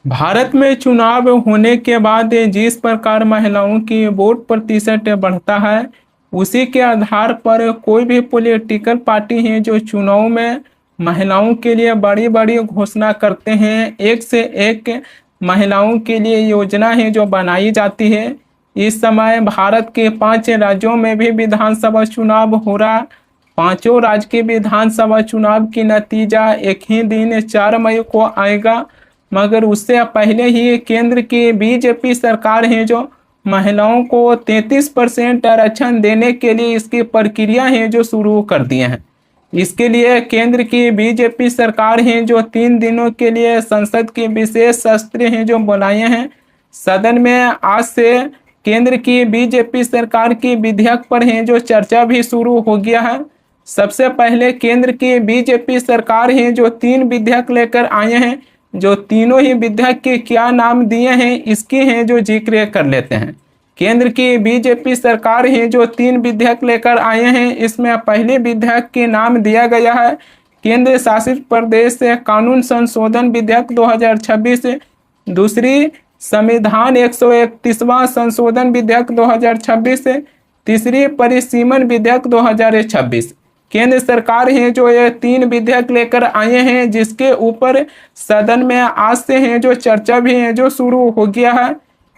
भारत में चुनाव होने के बाद जिस प्रकार महिलाओं की वोट प्रतिशत बढ़ता है, उसी के आधार पर कोई भी पॉलिटिकल पार्टी है जो चुनाव में महिलाओं के लिए बड़ी बड़ी घोषणा करते हैं। एक से एक महिलाओं के लिए योजना है जो बनाई जाती है। इस समय भारत के 5 राज्यों में भी विधानसभा चुनाव हो रहा। पांचों राज्य के विधानसभा चुनाव की नतीजा एक ही दिन 4 मई को आएगा। मगर उससे पहले ही केंद्र की बीजेपी सरकार है जो महिलाओं को 33% आरक्षण देने के लिए इसकी प्रक्रिया है जो शुरू कर दिए हैं। इसके लिए केंद्र की बीजेपी सरकार है जो 3 दिनों के लिए संसद के विशेष सत्र हैं जो बुलाए हैं। सदन में आज से केंद्र की बीजेपी सरकार की विधेयक पर है जो चर्चा भी शुरू हो गया है। सबसे पहले केंद्र की बीजेपी सरकार है जो 3 विधेयक लेकर आए हैं। जो तीनों ही विधेयक के क्या नाम दिए हैं इसके हैं जो जिक्र कर लेते हैं। केंद्र की बीजेपी सरकार है जो 3 विधेयक लेकर आए हैं। इसमें पहले विधेयक के नाम दिया गया है केंद्र शासित प्रदेश से कानून संशोधन विधेयक 2026, दूसरी संविधान 131वां संशोधन विधेयक 2026, तीसरी परिसीमन विधेयक 2026। केंद्र सरकार है जो ये 3 विधेयक लेकर आए हैं, जिसके ऊपर सदन में आज से है जो चर्चा भी है जो शुरू हो गया है।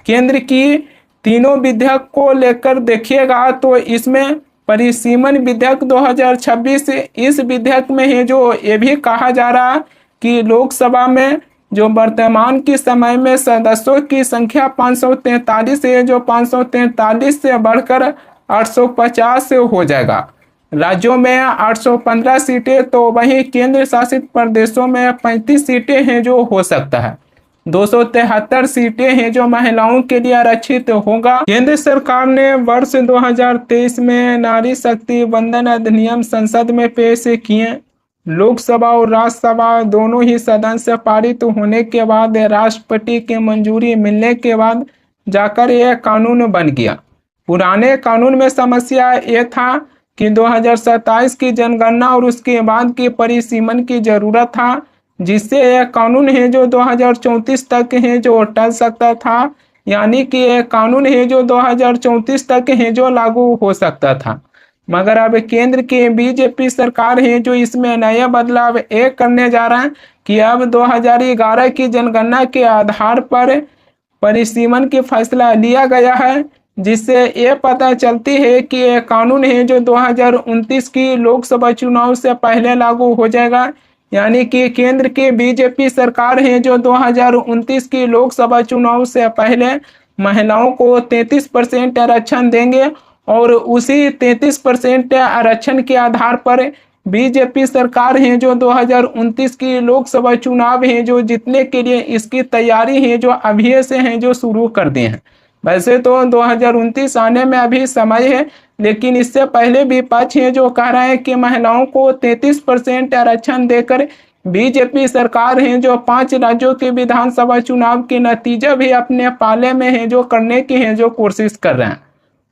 केंद्र की तीनों विधेयक को लेकर देखिएगा तो इसमें परिसीमन विधेयक 2026, इस विधेयक में है जो ये भी कहा जा रहा कि लोकसभा में जो वर्तमान के समय में सदस्यों की संख्या 543 है जो 543 से बढ़कर 850 से हो जाएगा। राज्यों में 815 सीटें तो वहीं केंद्र शासित प्रदेशों में 35 सीटें हैं जो हो सकता है। 273 सीटें हैं जो महिलाओं के लिए आरक्षित होगा। केंद्र सरकार ने वर्ष 2023 में नारी शक्ति वंदन अधिनियम संसद में पेश किए। लोकसभा और राज्यसभा दोनों ही सदन से पारित होने के बाद राष्ट्रपति की मंजूरी मिलने के बाद जाकर यह कानून बन गया। पुराने कानून में समस्या ये था कि 2027 की जनगणना और उसके बाद की परिसीमन की जरूरत था, जिससे यह कानून है जो 2034 तक है जो टल सकता था। यानी कि यह कानून है जो 2034 तक है जो लागू हो सकता था। मगर अब केंद्र की बीजेपी सरकार है जो इसमें नया बदलाव एक करने जा रहा है कि अब 2011 की जनगणना के आधार पर परिसीमन की फैसला लिया गया है, जिससे ये पता चलती है कि यह कानून है जो 2029 की लोकसभा चुनाव से पहले लागू हो जाएगा। यानी कि केंद्र की बीजेपी सरकार है जो 2029 की लोकसभा चुनाव से पहले महिलाओं को 33% आरक्षण देंगे और उसी 33% आरक्षण के आधार पर बीजेपी सरकार है जो 2029 की लोकसभा चुनाव है जो जीतने के लिए इसकी तैयारी है जो अभी से है जो शुरू कर दी है। वैसे तो 2029 आने में अभी समय है, लेकिन इससे पहले भी पक्ष है जो कह रहे हैं कि महिलाओं को 33% आरक्षण देकर बीजेपी सरकार है जो 5 राज्यों के विधानसभा चुनाव के नतीजे भी अपने पाले में है जो करने की है जो कोशिश कर रहे हैं।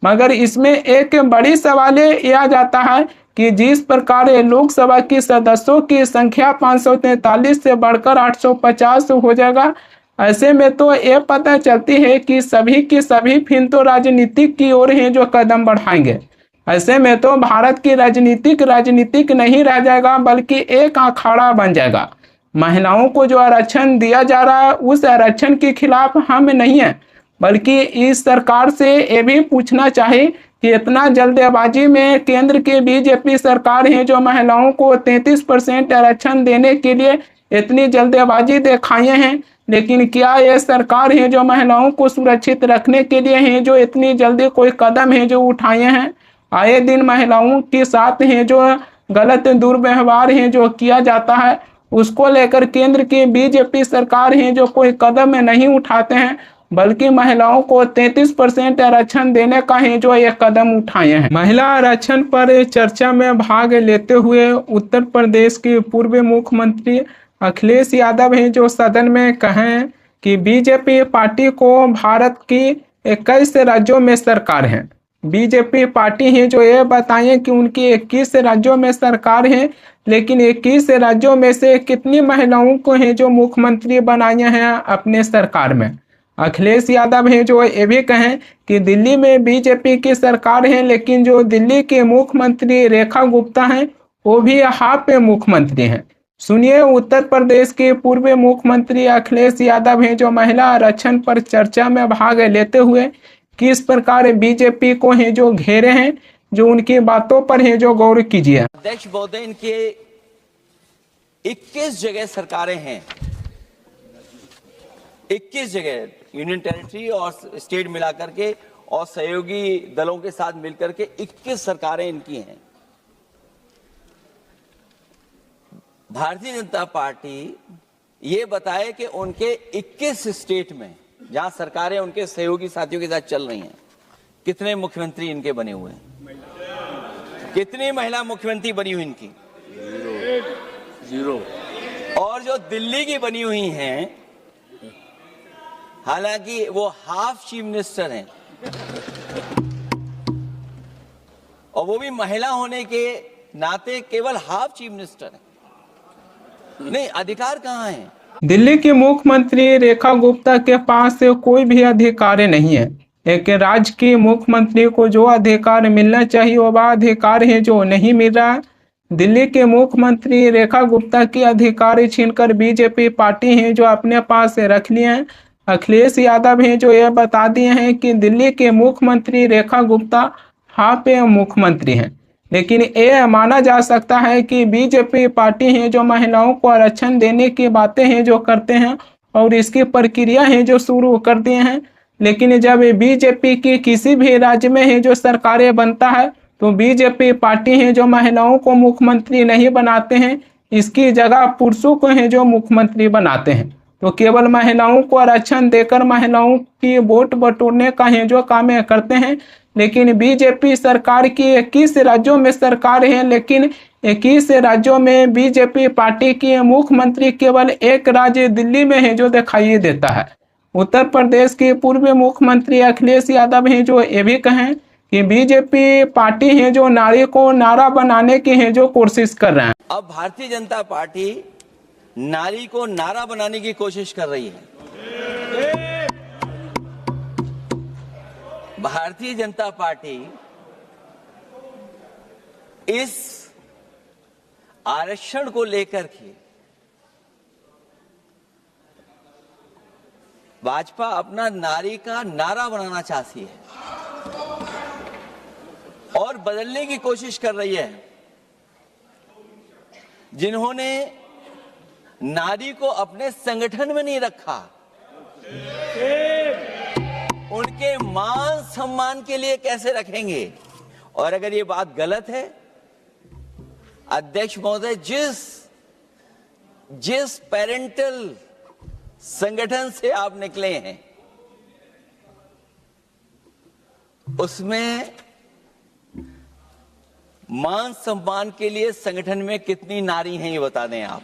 मगर इसमें एक बड़ी सवाल ये आ जाता है कि जिस प्रकार लोकसभा की सदस्यों की संख्या 543 से बढ़कर 850 हो जाएगा, ऐसे में तो ये पता चलती है कि सभी की सभी फिर तो राजनीतिक की ओर है जो कदम बढ़ाएंगे। ऐसे में तो भारत की राजनीतिक नहीं रह जाएगा, बल्कि एक अखाड़ा बन जाएगा। महिलाओं को जो आरक्षण दिया जा रहा है उस आरक्षण के खिलाफ हम नहीं है, बल्कि इस सरकार से ये भी पूछना चाहिए कि इतना जल्दबाजी में केंद्र की बीजेपी सरकार है जो महिलाओं को 33% आरक्षण देने के लिए इतनी जल्दबाजी दिखाए हैं, लेकिन क्या यह सरकार है जो महिलाओं को सुरक्षित रखने के लिए है जो इतनी जल्दी कोई कदम है जो उठाए हैं? आए दिन महिलाओं के साथ है जो गलत दुर्व्यवहार है जो किया जाता है, उसको लेकर केंद्र की बीजेपी सरकार है जो कोई कदम नहीं उठाते हैं, बल्कि महिलाओं को 33% आरक्षण देने का है जो ये कदम उठाए हैं। महिला आरक्षण पर चर्चा में भाग लेते हुए उत्तर प्रदेश के पूर्व मुख्यमंत्री अखिलेश यादव हैं जो सदन में कहें कि बीजेपी पार्टी को भारत की 21 राज्यों में सरकार है, बीजेपी पार्टी है जो ये बताएं कि उनकी 21 राज्यों में सरकार है, लेकिन 21 राज्यों में से कितनी महिलाओं को है जो मुख्यमंत्री बनाए हैं अपने सरकार में। अखिलेश यादव है जो ये भी कहें कि दिल्ली में बीजेपी की सरकार है, लेकिन जो दिल्ली के मुख्यमंत्री रेखा गुप्ता हैं वो भी हाफ में मुख्यमंत्री हैं। सुनिए उत्तर प्रदेश के पूर्व मुख्यमंत्री अखिलेश यादव हैं जो महिला आरक्षण पर चर्चा में भाग लेते हुए किस प्रकार बीजेपी को है जो घेरे हैं, जो उनकी बातों पर है जो गौर कीजिए। अध्यक्ष महोदय, इनके 21 जगह सरकारें हैं, 21 जगह यूनियन टेरिटरी और स्टेट मिलाकर के और सहयोगी दलों के साथ मिलकर के 21 सरकारें इनकी हैं। भारतीय जनता पार्टी ये बताए कि उनके 21 स्टेट में जहां सरकारें उनके सहयोगी साथियों के साथ चल रही हैं, कितने मुख्यमंत्री इनके बने हुए हैं? कितनी महिला मुख्यमंत्री बनी हुई इनकी? जीरो। और जो दिल्ली की बनी हुई हैं, हालांकि वो हाफ चीफ मिनिस्टर हैं और वो भी महिला होने के नाते केवल हाफ चीफ मिनिस्टर हैं। नहीं, अधिकार कहाँ है? दिल्ली की मुख्यमंत्री रेखा गुप्ता के पास कोई भी अधिकार नहीं है। एक राज्य के मुख्यमंत्री को जो अधिकार मिलना चाहिए वह अधिकार है जो नहीं मिल रहा। दिल्ली के मुख्यमंत्री रेखा गुप्ता की अधिकार छीनकर बीजेपी पार्टी है जो अपने पास रख लिए हैं। अखिलेश यादव हैं जो यह बता दिए हैं कि दिल्ली के मुख्यमंत्री रेखा गुप्ता हाफ मुख्यमंत्री हैं, लेकिन ये माना जा सकता है कि बीजेपी पार्टी है जो महिलाओं को आरक्षण देने की बातें हैं जो करते हैं और इसकी प्रक्रिया है जो शुरू कर दिए हैं, लेकिन जब बीजेपी की किसी भी राज्य में है जो सरकारें बनता है तो बीजेपी पार्टी है जो महिलाओं को मुख्यमंत्री नहीं बनाते हैं, इसकी जगह पुरुषों को है जो मुख्यमंत्री बनाते हैं। तो केवल महिलाओं को आरक्षण देकर महिलाओं की वोट बटोरने का है जो काम करते हैं। लेकिन बीजेपी सरकार की 21 राज्यों में सरकार है, लेकिन 21 राज्यों में बीजेपी पार्टी की मुख्यमंत्री केवल एक राज्य दिल्ली में है जो दिखाई देता है। उत्तर प्रदेश के पूर्व मुख्यमंत्री अखिलेश यादव हैं जो ये भी कहें कि बीजेपी पार्टी है जो नारी को नारा बनाने की है जो कोशिश कर रहे हैं। अब भारतीय जनता पार्टी नारी को नारा बनाने की कोशिश कर रही है। भारतीय जनता पार्टी इस आरक्षण को लेकर के भाजपा अपना नारी का नारा बनाना चाहती है और बदलने की कोशिश कर रही है। जिन्होंने नारी को अपने संगठन में नहीं रखा, उनके मान सम्मान के लिए कैसे रखेंगे? और अगर ये बात गलत है, अध्यक्ष महोदय, जिस पेरेंटल संगठन से आप निकले हैं उसमें मान सम्मान के लिए संगठन में कितनी नारी हैं ये बता दें आप।